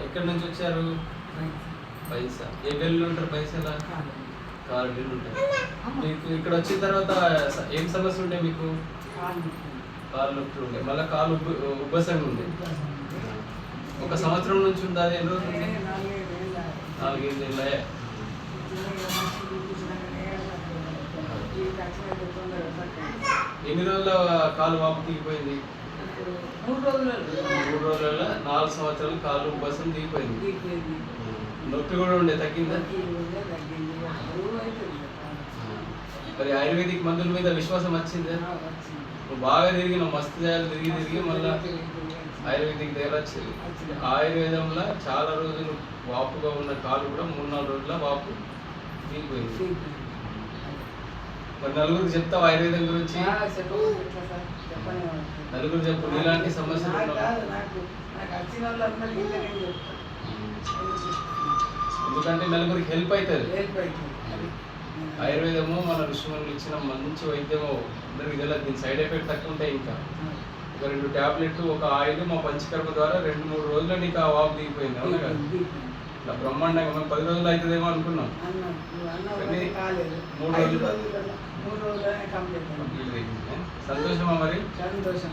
ఎక్కడి నుంచి వచ్చారు? పైసా. ఏ గల్లీలో ఉంటారు? పైసలా కాలు గల్లీలు ఉంటాయి. మీకు ఇక్కడ వచ్చిన తర్వాత ఏం సమస్య ఉండే మీకు? కాలు నొప్పి ఉండే, మళ్ళీ కాలు ఉబ్బసంగా ఉండే. ఒక సంవత్సరం నుంచి ఉందా? అది ఎన్ని రోజులు ఉంది? 4-5 ఏళ్ళే. ఎన్ని రోజుల కాలు వాపు దిగిపోయింది? 3 రోజులలో 4 సంవత్సరాలు కాలు ఉబ్బసం దిగిపోయింది. నొప్పి కూడా ఉండే, తగ్గిందా? మరి ఆయుర్వేదిక్ మందుల మీద విశ్వాసం వచ్చిందా? నువ్వు బాగా తిరిగినావు, మస్తు చేయాలి, తిరిగి మళ్ళీ ఆయుర్వేదిక్ దగ్గర వచ్చింది. ఆయుర్వేదంలో చాలా రోజులు వాపుగా ఉన్న కాలు కూడా 3-4 రోజుల వాపు దిగిపోయింది. మరి నలుగురికి చెప్తావు ఆయుర్వేదం గురించి? నలుగురు చెప్పు. ఇలాంటి సమస్యలు ఎందుకంటే నలుగురికి హెల్ప్ అవుతుంది. ఆయుర్వేదము మన ఋషుములు ఇచ్చిన మంచి వైద్యము. అందరికి తెలియదు, దీని సైడ్ ఎఫెక్ట్ తక్కువ ఉంటాయి. ఇంకా ఒక 2 టాబ్లెట్లు, ఒక ఆయిల్ మా పంచకర్మ ద్వారా 2-3 రోజుల్లో నీకు ఆ వాపు దిగిపోయింది. అవునా కదా? ఇట్లా బ్రహ్మాండంగా మనం 10 రోజులు అవుతుందేమో అనుకున్నాం, కానీ 3 రోజులు కంప్లీట్ అయింది. సంతోషమా మరి? సంతోషం.